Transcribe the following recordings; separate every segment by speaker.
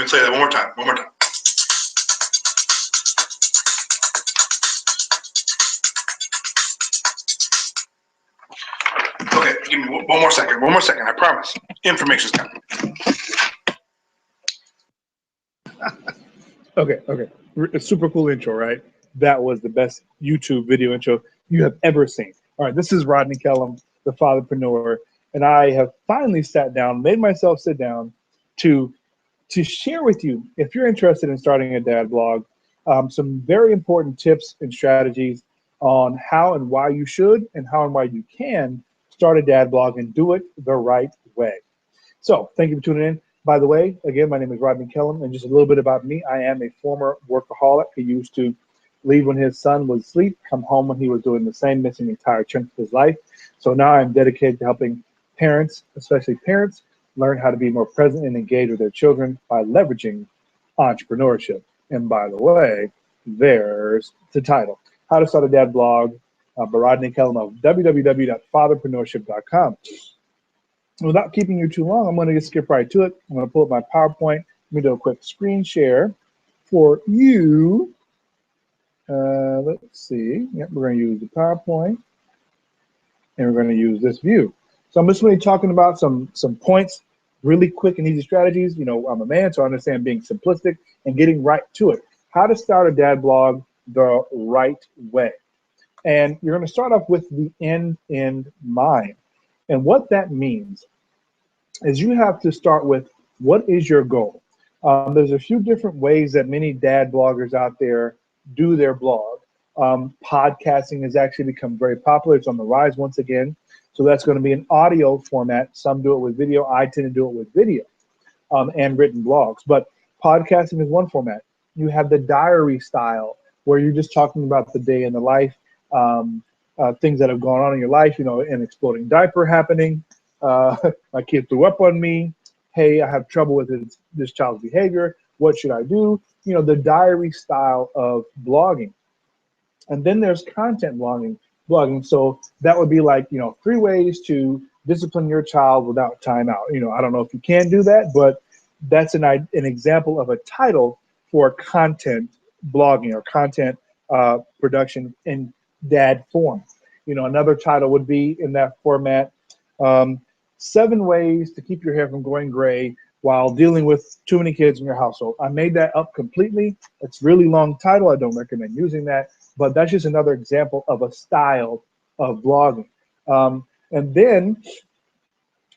Speaker 1: me play that one more time. One more time. Okay, give me one more second. One more second. I promise. Information's coming. Okay. A super cool intro, right? That was the best YouTube video intro you have ever seen. All right, this is Rodney Kellum, the Fatherpreneur, and I have finally sat down, made myself sit down to share with you, if you're interested in starting a dad blog, some very important tips and strategies on how and why you should and how and why you can start a dad blog and do it the right way. So thank you for tuning in. By the way, again, my name is Rodney Kellum, and just a little bit about me. I am a former workaholic who used to leave when his son was asleep, come home when he was doing the same, missing an entire chunk of his life. So now I'm dedicated to helping parents, especially parents, learn how to be more present and engaged with their children by leveraging entrepreneurship. And by the way, there's the title, How to Start a Dad Blog by Rodney Kellum of www.fatherpreneurship.com. Without keeping you too long, I'm going to just skip right to it. I'm going to pull up my PowerPoint. Let me do a quick screen share for you. Let's see. Yep, we're going to use the PowerPoint, and we're going to use this view. So I'm just going to be talking about some points, really quick and easy strategies. You know, I'm a man, so I understand being simplistic and getting right to it. How to start a dad blog the right way. And you're going to start off with the end in mind. And what that means is you have to start with, what is your goal? There's a few different ways that many dad bloggers out there do their blog. Podcasting has actually become very popular. It's on the rise once again. So that's going to be an audio format. Some do it with video. I tend to do it with video and written blogs. But podcasting is one format. You have the diary style, where you're just talking about the day in the life, things that have gone on in your life, you know, an exploding diaper happening, my kid threw up on me, hey, I have trouble with this child's behavior, what should I do? You know, the diary style of blogging. And then there's content blogging. So that would be like, you know, 3 ways to discipline your child without timeout. You know, I don't know if you can do that, but that's an example of a title for content blogging or content production in dad form. You know, another title would be in that format, 7 ways to keep your hair from going gray while dealing with too many kids in your household. I made that up completely. It's a really long title. I don't recommend using that, but that's just another example of a style of blogging. And then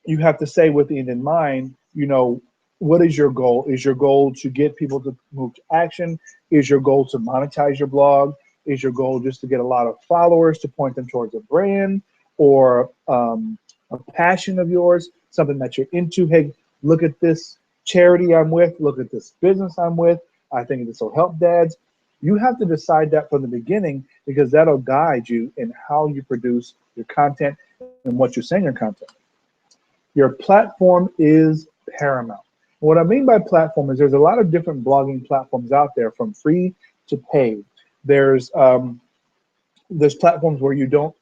Speaker 1: you have to say with the end in mind, you know, what is your goal? Is your goal to get people to move to action? Is your goal to monetize your blog? Is your goal just to get a lot of followers to point them towards a brand or a passion of yours, something that you're into? Hey, look at this charity I'm with. Look at this business I'm with. I think this will help dads. You have to decide that from the beginning, because that'll guide you in how you produce your content and what you say in your content. Your platform is paramount. What I mean by platform is there's a lot of different blogging platforms out there, from free to paid. There's platforms where you don't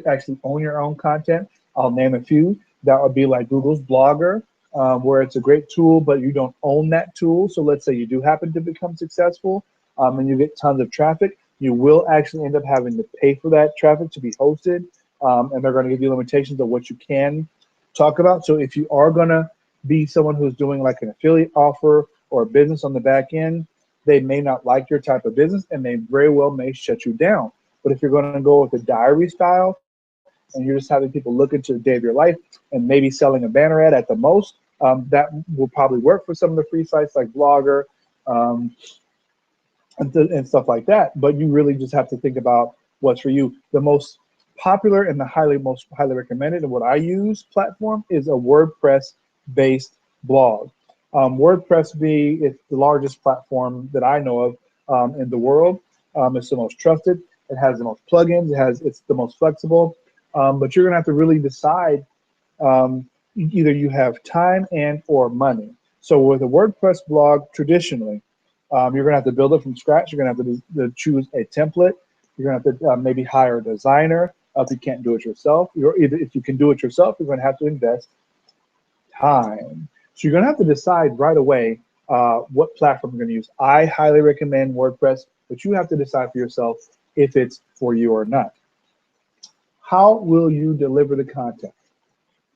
Speaker 1: actually own your own content. I'll name a few. That would be like Google's Blogger, where it's a great tool, but you don't own that tool. So let's say you do happen to become successful and you get tons of traffic, you will actually end up having to pay for that traffic to be hosted, and they're going to give you limitations of what you can talk about. So if you are going to be someone who's doing like an affiliate offer or a business on the back end, they may not like your type of business and they very well may shut you down. But if you're going to go with a diary style and you're just having people look into the day of your life and maybe selling a banner ad at the most, that will probably work for some of the free sites like Blogger and stuff like that. But you really just have to think about what's for you. The most popular and the most highly recommended, and what I use platform, is a WordPress-based blog. WordPress is the largest platform that I know of in the world. It's the most trusted. It has the most plugins. It's the most flexible. But you're gonna have to really decide. Either you have time and or money. So with a WordPress blog, traditionally, you're gonna have to build it from scratch. You're gonna have to choose a template. You're gonna have to maybe hire a designer if you can't do it yourself. If you can do it yourself, you're gonna have to invest time. So you're gonna have to decide right away what platform you're going to use. I highly recommend WordPress, but you have to decide for yourself if it's for you or not. How will you deliver the content?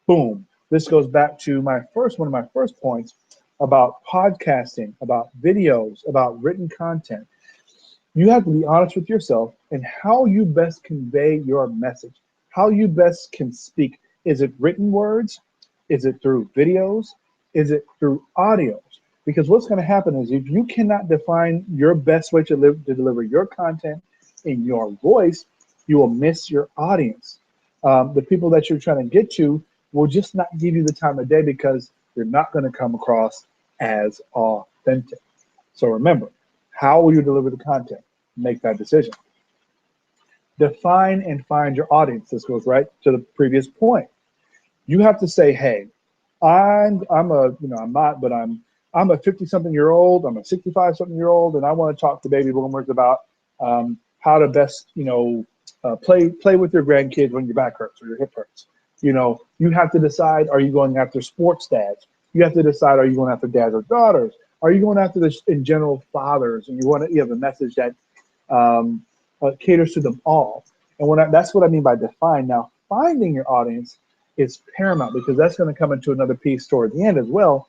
Speaker 1: Boom. This goes back to one of my first points about podcasting, about videos, about written content. You have to be honest with yourself and how you best convey your message, how you best can speak. Is it written words? Is it through videos? Is it through audios? Because what's going to happen is if you cannot define your best way to deliver your content in your voice, you will miss your audience. The people that you're trying to get to will just not give you the time of day because you're not going to come across as authentic. So remember, how will you deliver the content? Make that decision. Define and find your audience. This goes right to the previous point. You have to say, hey, I'm a 50-something-year-old, I'm a 65-something-year-old, and I want to talk to baby boomers about how to best, play with your grandkids when your back hurts or your hip hurts. You have to decide, are you going after sports dads? You have to decide, are you going after dads or daughters? Are you going after this in general fathers? And you have a message that caters to them all. And that's what I mean by define. Now, finding your audience is paramount because that's going to come into another piece toward the end as well,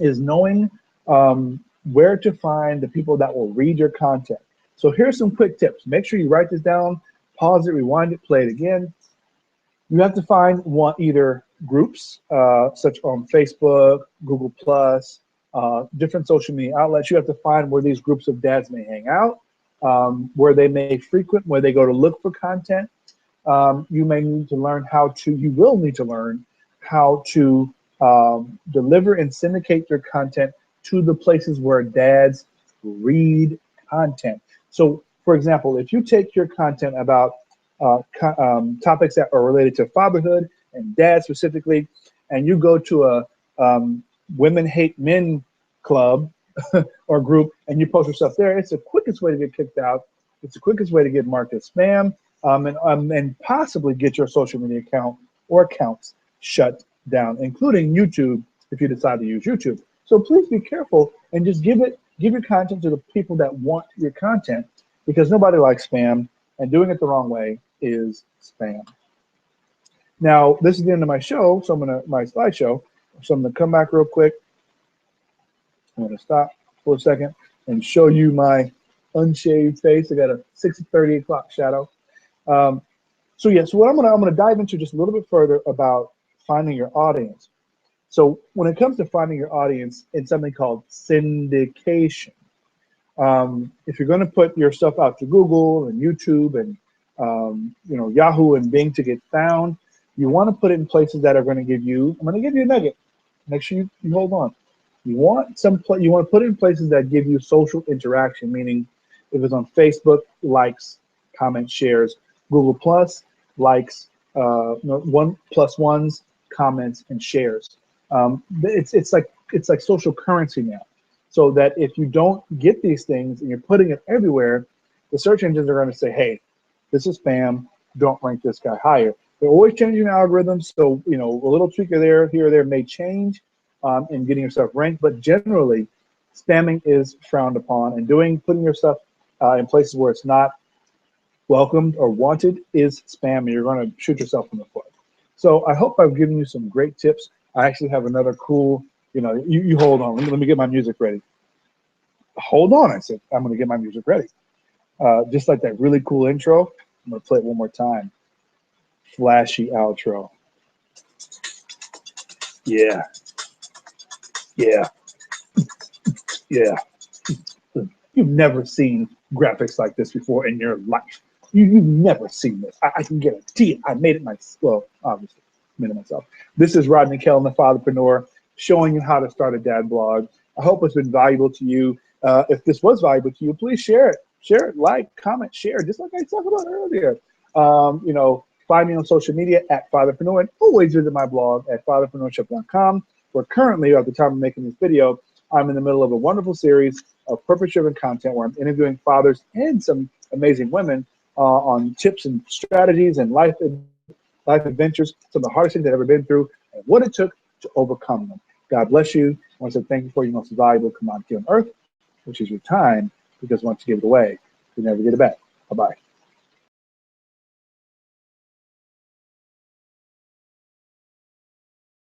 Speaker 1: is knowing where to find the people that will read your content. So here's some quick tips. Make sure you write this down, pause it, rewind it, play it again. You have to find either groups, such on Facebook, Google+, different social media outlets. You have to find where these groups of dads may hang out, where they may frequent, where they go to look for content. You will need to learn how to deliver and syndicate your content to the places where dads read content. So, for example, if you take your content about topics that are related to fatherhood and dad specifically, and you go to a women hate men club or group and you post yourself there, it's the quickest way to get kicked out. It's the quickest way to get marked as spam and possibly get your social media account or accounts shut down, including YouTube if you decide to use YouTube. So please be careful and just give your content to the people that want your content, because nobody likes spam, and doing it the wrong way is spam. Now, this is the end of my show, so my slideshow. So I'm gonna come back real quick. I'm gonna stop for a second and show you my unshaved face. I got a 6:30 o'clock shadow. So what I'm gonna dive into just a little bit further about finding your audience. So when it comes to finding your audience, it's something called syndication. If you're going to put your stuff out to Google and YouTube and Yahoo and Bing to get found, you want to put it in places that are going to give you. I'm going to give you a nugget. Make sure you hold on. You want to put it in places that give you social interaction, meaning if it's on Facebook, likes, comments, shares. Google Plus, likes, 1+1s, comments, and shares. It's like social currency now. So that if you don't get these things and you're putting it everywhere, the search engines are going to say, hey, this is spam, don't rank this guy higher. They're always changing algorithms, so a little tweak here or there may change in getting yourself ranked, but generally, spamming is frowned upon, and putting your stuff in places where it's not welcomed or wanted is spam, and you're going to shoot yourself in the foot. So I hope I've given you some great tips. I actually have another cool, you hold on. Let me get my music ready. Hold on, I said. I'm going to get my music ready. Just like that really cool intro, I'm going to play it one more time. Flashy outro. Yeah. Yeah. Yeah. You've never seen graphics like this before in your life. You've never seen this. I can guarantee it. I made it myself. Well, obviously, made it myself. This is Rodney Kellum, the Fatherpreneur, showing you how to start a dad blog. I hope it's been valuable to you. If this was valuable to you, please share it. Share it, like, comment, share, just like I talked about earlier. Find me on social media at Fatherpreneur, and always visit my blog at fatherpreneurship.com, where currently, at the time of making this video, I'm in the middle of a wonderful series of purpose-driven content where I'm interviewing fathers and some amazing women on tips and strategies and life adventures, some of the hardest things I've ever been through, and what it took to overcome them. God bless you. want to say thank you for your most valuable commodity on earth, which is your time, because once you give it away, you never get it back. Bye-bye.